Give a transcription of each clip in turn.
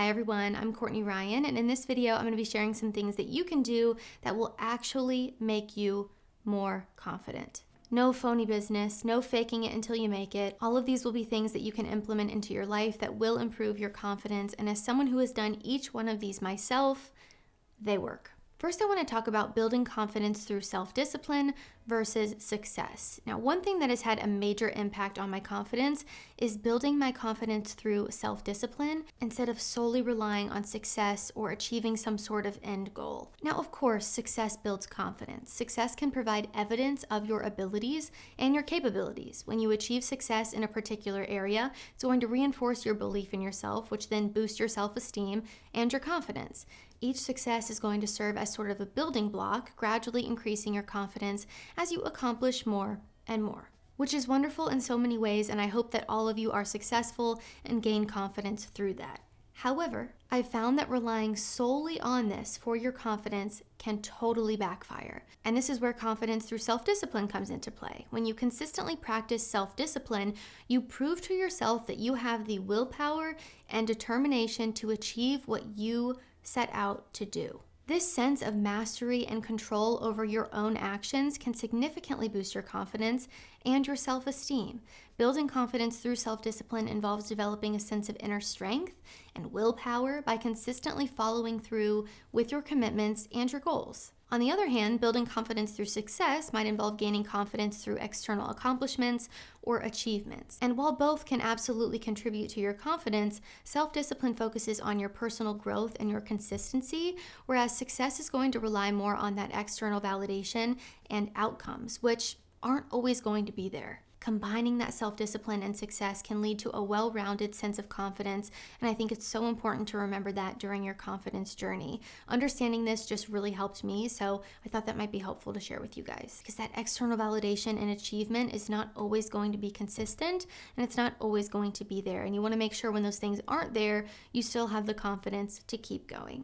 Hi everyone, I'm Courtney Ryan, and in this video, I'm going to be sharing some things that you can do that will actually make you more confident. No phony business, no faking it until you make it. All of these will be things that you can implement into your life that will improve your confidence, and as someone who has done each one of these myself, they work. First, I want to talk about building confidence through self-discipline versus success. Now, one thing that has had a major impact on my confidence is building my confidence through self-discipline instead of solely relying on success or achieving some sort of end goal. Now, of course, success builds confidence. Success can provide evidence of your abilities and your capabilities. When you achieve success in a particular area, it's going to reinforce your belief in yourself, which then boosts your self-esteem and your confidence. Each success is going to serve as sort of a building block, gradually increasing your confidence as you accomplish more and more, which is wonderful in so many ways, and I hope that all of you are successful and gain confidence through that. However, I've found that relying solely on this for your confidence can totally backfire. And this is where confidence through self-discipline comes into play. When you consistently practice self-discipline, you prove to yourself that you have the willpower and determination to achieve what you set out to do. This sense of mastery and control over your own actions can significantly boost your confidence and your self-esteem. Building confidence through self-discipline involves developing a sense of inner strength and willpower by consistently following through with your commitments and your goals. On the other hand, building confidence through success might involve gaining confidence through external accomplishments or achievements. And while both can absolutely contribute to your confidence, self-discipline focuses on your personal growth and your consistency, whereas success is going to rely more on that external validation and outcomes, which aren't always going to be there. Combining that self-discipline and success can lead to a well-rounded sense of confidence, and I think it's so important to remember that during your confidence journey. Understanding this just really helped me, so I thought that might be helpful to share with you guys, because that external validation and achievement is not always going to be consistent, and it's not always going to be there, and you want to make sure when those things aren't there, you still have the confidence to keep going.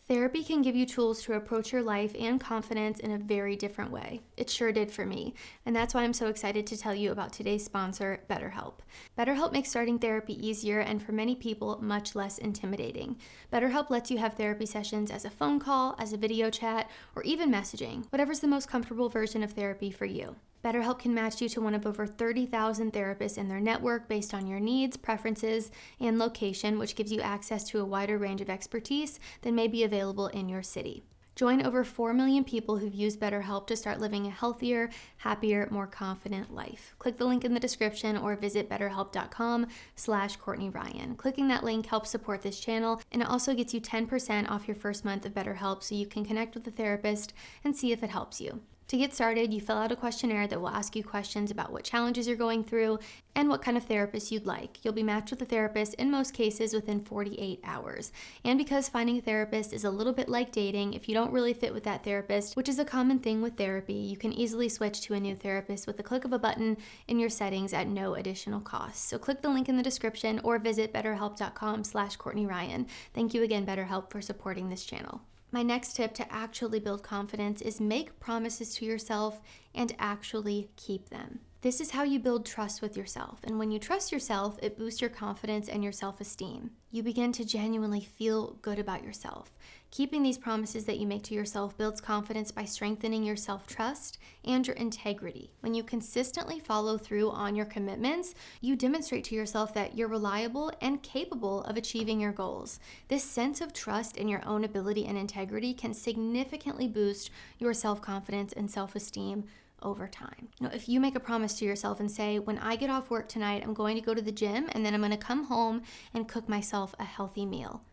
Therapy can give you tools to approach your life and confidence in a very different way. It sure did for me, and that's why I'm so excited to tell you about today's sponsor, BetterHelp. BetterHelp makes starting therapy easier and for many people much less intimidating. BetterHelp lets you have therapy sessions as a phone call, as a video chat, or even messaging, whatever's the most comfortable version of therapy for you. BetterHelp can match you to one of over 30,000 therapists in their network based on your needs, preferences, and location, which gives you access to a wider range of expertise than may be available in your city. Join over 4 million people who've used BetterHelp to start living a healthier, happier, more confident life. Click the link in the description or visit betterhelp.com/Courtney Ryan. Clicking that link helps support this channel, and it also gets you 10% off your first month of BetterHelp so you can connect with a therapist and see if it helps you. To get started, you fill out a questionnaire that will ask you questions about what challenges you're going through and what kind of therapist you'd like. You'll be matched with a therapist in most cases within 48 hours. And because finding a therapist is a little bit like dating, if you don't really fit with that therapist, which is a common thing with therapy, you can easily switch to a new therapist with the click of a button in your settings at no additional cost. So click the link in the description or visit betterhelp.com/Courtney Ryan. Thank you again, BetterHelp, for supporting this channel. My next tip to actually build confidence is make promises to yourself and actually keep them. This is how you build trust with yourself, and when you trust yourself, it boosts your confidence and your self-esteem. You begin to genuinely feel good about yourself. Keeping these promises that you make to yourself builds confidence by strengthening your self-trust and your integrity. When you consistently follow through on your commitments, you demonstrate to yourself that you're reliable and capable of achieving your goals. This sense of trust in your own ability and integrity can significantly boost your self-confidence and self-esteem over time. If you make a promise to yourself and say, when I get off work tonight, I'm going to go to the gym and then I'm going to come home and cook myself a healthy meal.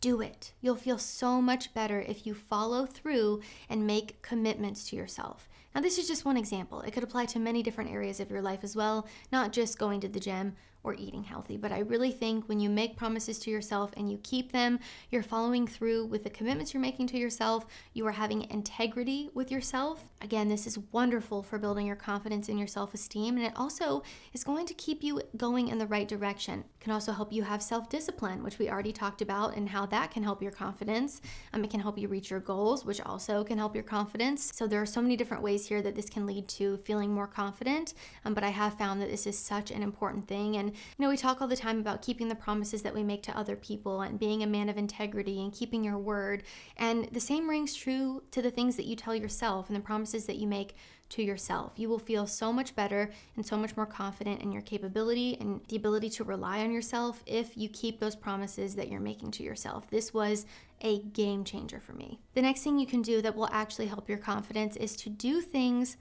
Do it. You'll feel so much better if you follow through and make commitments to yourself. Now, this is just one example. It could apply to many different areas of your life as well, not just going to the gym or eating healthy. But I really think when you make promises to yourself and you keep them, you're following through with the commitments you're making to yourself, you are having integrity with yourself. Again, this is wonderful for building your confidence and your self-esteem, and it also is going to keep you going in the right direction. It can also help you have self-discipline, which we already talked about, and how that can help your confidence. It can help you reach your goals, which also can help your confidence. So there are so many different ways here that this can lead to feeling more confident, but I have found that this is such an important thing. And we talk all the time about keeping the promises that we make to other people and being a man of integrity and keeping your word. And the same rings true to the things that you tell yourself and the promises that you make to yourself. You will feel so much better and so much more confident in your capability and the ability to rely on yourself if you keep those promises that you're making to yourself. This was a game changer for me. The next thing you can do that will actually help your confidence is to do things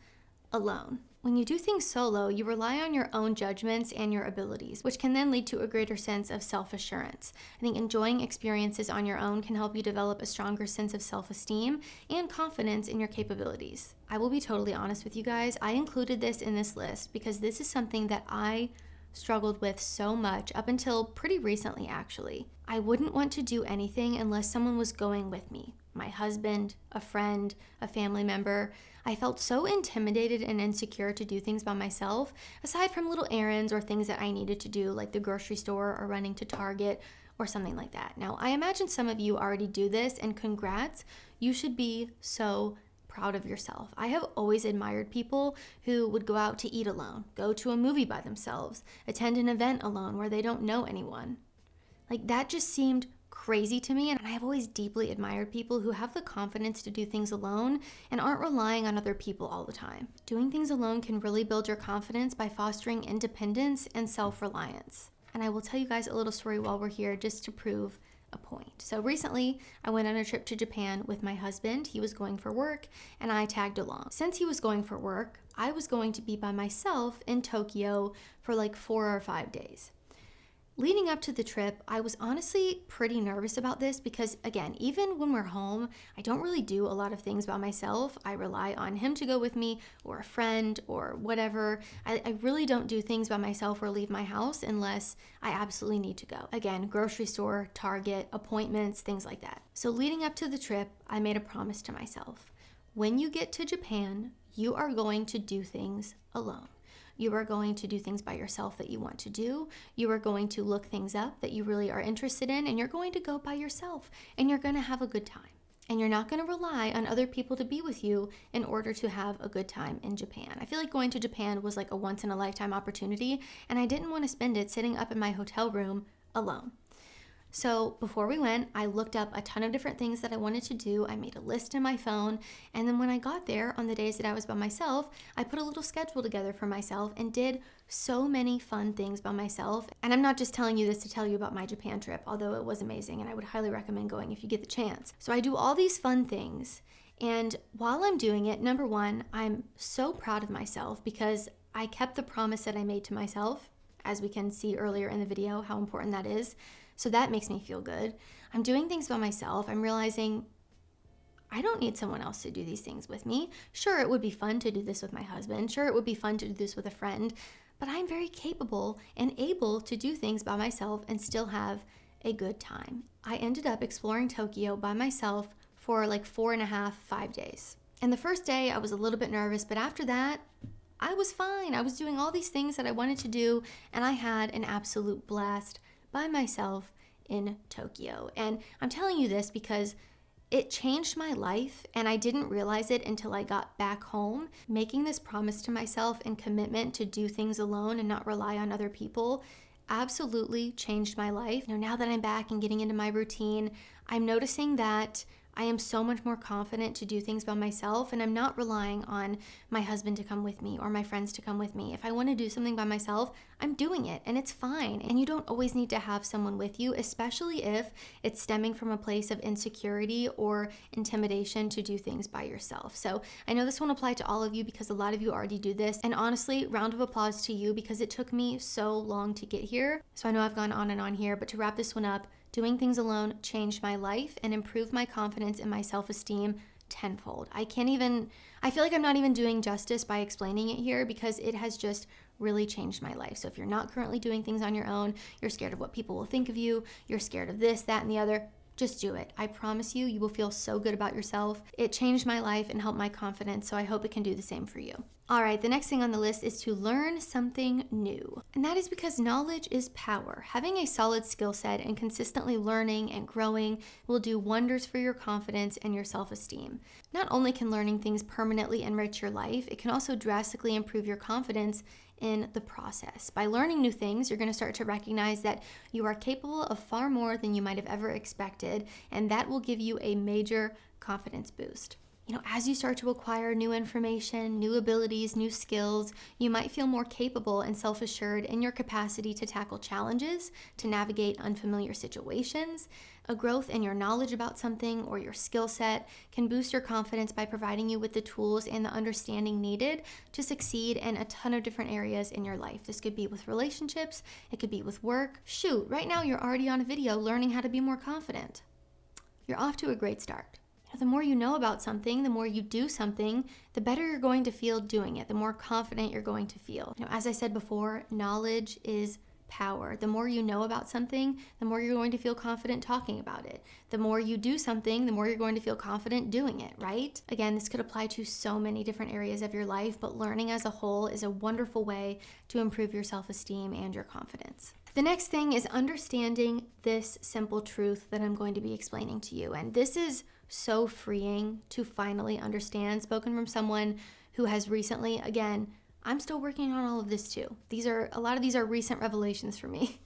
alone. When you do things solo, you rely on your own judgments and your abilities, which can then lead to a greater sense of self-assurance. I think enjoying experiences on your own can help you develop a stronger sense of self-esteem and confidence in your capabilities. I will be totally honest with you guys. I included this in this list because this is something that I struggled with so much up until pretty recently, actually. I wouldn't want to do anything unless someone was going with me. My husband, a friend, a family member. I felt so intimidated and insecure to do things by myself, aside from little errands or things that I needed to do, like the grocery store or running to Target or something like that. Now, I imagine some of you already do this, and congrats. You should be so proud of yourself. I have always admired people who would go out to eat alone, go to a movie by themselves, attend an event alone where they don't know anyone. Like, that just seemed crazy to me, and I have always deeply admired people who have the confidence to do things alone and aren't relying on other people all the time. Doing things alone can really build your confidence by fostering independence and self-reliance. And I will tell you guys a little story while we're here just to prove a point. So recently, I went on a trip to Japan with my husband. He was going for work, and I tagged along. Since he was going for work, I was going to be by myself in Tokyo for like 4 or 5 days. Leading up to the trip, I was honestly pretty nervous about this because, again, even when we're home, I don't really do a lot of things by myself. I rely on him to go with me or a friend or whatever. I really don't do things by myself or leave my house unless I absolutely need to go. Again, grocery store, Target, appointments, things like that. So leading up to the trip, I made a promise to myself. When you get to Japan, you are going to do things alone. You are going to do things by yourself that you want to do. You are going to look things up that you really are interested in, and you're going to go by yourself, and you're going to have a good time. And you're not going to rely on other people to be with you in order to have a good time in Japan. I feel like going to Japan was like a once-in-a-lifetime opportunity, and I didn't want to spend it sitting up in my hotel room alone. So before we went, I looked up a ton of different things that I wanted to do. I made a list in my phone. And then when I got there on the days that I was by myself, I put a little schedule together for myself and did so many fun things by myself. And I'm not just telling you this to tell you about my Japan trip, although it was amazing and I would highly recommend going if you get the chance. So I do all these fun things. And while I'm doing it, number one, I'm so proud of myself because I kept the promise that I made to myself, as we can see earlier in the video, how important that is. So that makes me feel good. I'm doing things by myself. I'm realizing I don't need someone else to do these things with me. Sure, it would be fun to do this with my husband. Sure, it would be fun to do this with a friend. But I'm very capable and able to do things by myself and still have a good time. I ended up exploring Tokyo by myself for like 4.5, 5 days. And the first day I was a little bit nervous, but after that, I was fine. I was doing all these things that I wanted to do, and I had an absolute blast by myself in Tokyo. And I'm telling you this because it changed my life, and I didn't realize it until I got back home. Making this promise to myself and commitment to do things alone and not rely on other people absolutely changed my life. Now that I'm back and getting into my routine, I'm noticing that I am so much more confident to do things by myself, and I'm not relying on my husband to come with me or my friends to come with me. If I want to do something by myself, I'm doing it, and it's fine. And you don't always need to have someone with you, especially if it's stemming from a place of insecurity or intimidation to do things by yourself. So I know this won't apply to all of you because a lot of you already do this. And honestly, round of applause to you because it took me so long to get here. So I know I've gone on and on here, but to wrap this one up, doing things alone changed my life and improved my confidence and my self-esteem tenfold. I feel like I'm not even doing justice by explaining it here because it has just really changed my life. So if you're not currently doing things on your own, you're scared of what people will think of you, you're scared of this, that, and the other, Just do it. I promise you, you will feel so good about yourself. It changed my life and helped my confidence, so I hope it can do the same for you. All right, the next thing on the list is to learn something new. And that is because knowledge is power. Having a solid skill set and consistently learning and growing will do wonders for your confidence and your self-esteem. Not only can learning things permanently enrich your life, it can also drastically improve your confidence in the process. By learning new things, you're going to start to recognize that you are capable of far more than you might have ever expected, and that will give you a major confidence boost. As you start to acquire new information, new abilities, new skills, you might feel more capable and self-assured in your capacity to tackle challenges, to navigate unfamiliar situations. A growth in your knowledge about something or your skill set can boost your confidence by providing you with the tools and the understanding needed to succeed in a ton of different areas in your life. This could be with relationships, it could be with work. Shoot, right now you're already on a video learning how to be more confident. You're off to a great start. The more you know about something, the more you do something, the better you're going to feel doing it, the more confident you're going to feel. As I said before, knowledge is power. The more you know about something, the more you're going to feel confident talking about it. The more you do something, the more you're going to feel confident doing it, right? Again, this could apply to so many different areas of your life, but learning as a whole is a wonderful way to improve your self-esteem and your confidence. The next thing is understanding this simple truth that I'm going to be explaining to you. And this is so freeing to finally understand, spoken from someone who has recently, again, I'm still working on all of this too. A lot of these are recent revelations for me,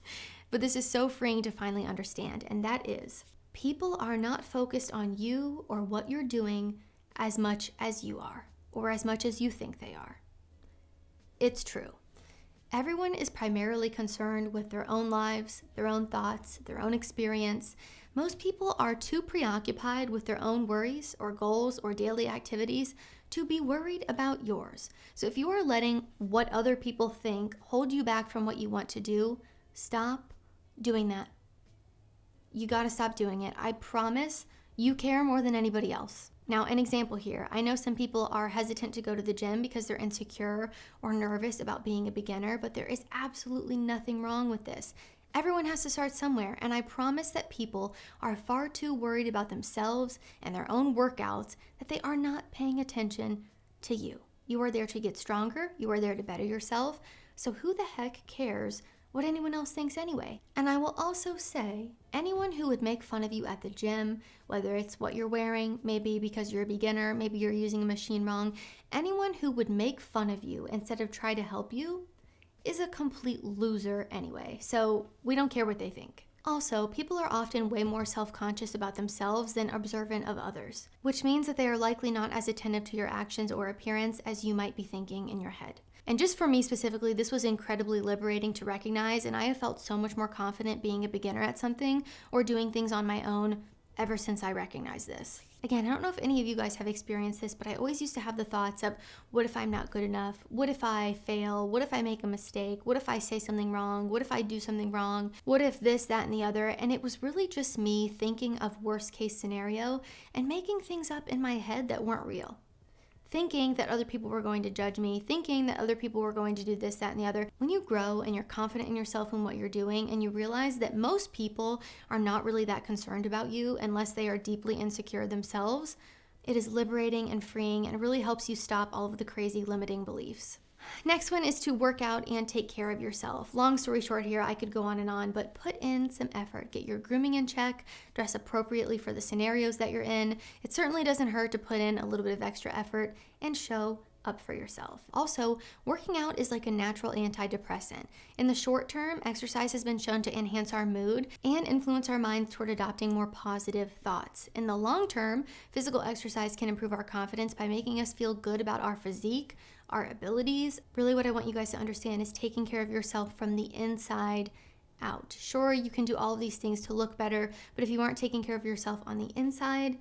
but this is so freeing to finally understand. And that is, people are not focused on you or what you're doing as much as you are, or as much as you think they are. It's true. Everyone is primarily concerned with their own lives, their own thoughts, their own experience. Most people are too preoccupied with their own worries or goals or daily activities to be worried about yours. So if you are letting what other people think hold you back from what you want to do, stop doing that. You gotta stop doing it. I promise you care more than anybody else. Now, an example here. I know some people are hesitant to go to the gym because they're insecure or nervous about being a beginner, but there is absolutely nothing wrong with this. Everyone has to start somewhere, and I promise that people are far too worried about themselves and their own workouts that they are not paying attention to you. You are there to get stronger. You are there to better yourself. So who the heck cares what anyone else thinks anyway? And I will also say, anyone who would make fun of you at the gym, whether it's what you're wearing, maybe because you're a beginner, maybe you're using a machine wrong, anyone who would make fun of you instead of try to help you is a complete loser anyway. So we don't care what they think. Also, people are often way more self-conscious about themselves than observant of others, which means that they are likely not as attentive to your actions or appearance as you might be thinking in your head. And just for me specifically, this was incredibly liberating to recognize, and I have felt so much more confident being a beginner at something or doing things on my own ever since I recognized this. Again, I don't know if any of you guys have experienced this, but I always used to have the thoughts of, what if I'm not good enough? What if I fail? What if I make a mistake? What if I say something wrong? What if I do something wrong? What if this, that, and the other? And it was really just me thinking of worst case scenario and making things up in my head that weren't real. Thinking that other people were going to judge me, thinking that other people were going to do this, that, and the other. When you grow and you're confident in yourself and what you're doing, and you realize that most people are not really that concerned about you unless they are deeply insecure themselves, it is liberating and freeing and really helps you stop all of the crazy limiting beliefs. Next one is to work out and take care of yourself. Long story short here, I could go on and on, but put in some effort. Get your grooming in check, dress appropriately for the scenarios that you're in. It certainly doesn't hurt to put in a little bit of extra effort and show up for yourself. Also, working out is like a natural antidepressant. In the short term, exercise has been shown to enhance our mood and influence our minds toward adopting more positive thoughts. In the long term, physical exercise can improve our confidence by making us feel good about our physique, our abilities. Really what I want you guys to understand is taking care of yourself from the inside out. Sure, you can do all of these things to look better, but if you aren't taking care of yourself on the inside,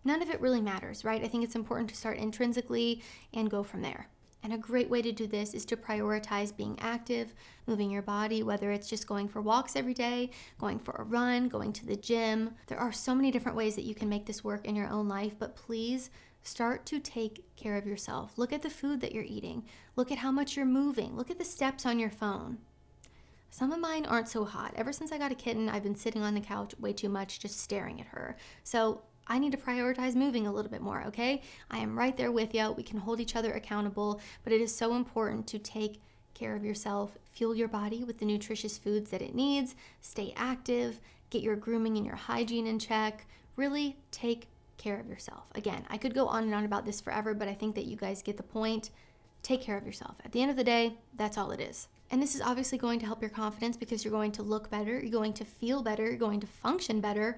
none of it really matters, right? I think it's important to start intrinsically and go from there. And a great way to do this is to prioritize being active, moving your body, whether it's just going for walks every day, going for a run, going to the gym. There are so many different ways that you can make this work in your own life, but please start to take care of yourself. Look at the food that you're eating. Look at how much you're moving. Look at the steps on your phone. Some of mine aren't so hot. Ever since I got a kitten, I've been sitting on the couch way too much, just staring at her. So I need to prioritize moving a little bit more, okay? I am right there with you. We can hold each other accountable, but it is so important to take care of yourself, fuel your body with the nutritious foods that it needs, stay active, get your grooming and your hygiene in check, really take care of yourself. Again, I could go on and on about this forever, but I think that you guys get the point. Take care of yourself. At the end of the day, that's all it is. And this is obviously going to help your confidence because you're going to look better, you're going to feel better, you're going to function better.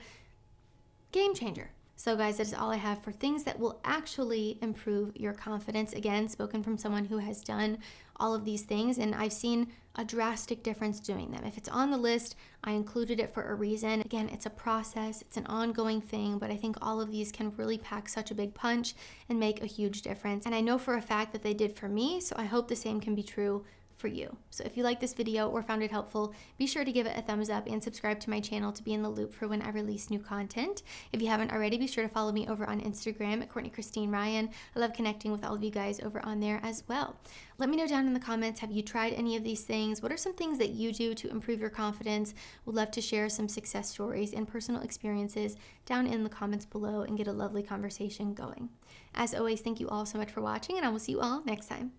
Game changer. So guys, that is all I have for things that will actually improve your confidence. Again, spoken from someone who has done all of these things, and I've seen a drastic difference doing them. If it's on the list, I included it for a reason. Again, it's a process, it's an ongoing thing, but I think all of these can really pack such a big punch and make a huge difference. And I know for a fact that they did for me, so I hope the same can be true for you. So if you like this video or found it helpful, be sure to give it a thumbs up and subscribe to my channel to be in the loop for when I release new content. If you haven't already, be sure to follow me over on Instagram at Courtney Christine Ryan. I love connecting with all of you guys over on there as well. Let me know down in the comments, have you tried any of these things? What are some things that you do to improve your confidence? Would love to share some success stories and personal experiences down in the comments below and get a lovely conversation going. As always, thank you all so much for watching, and I will see you all next time.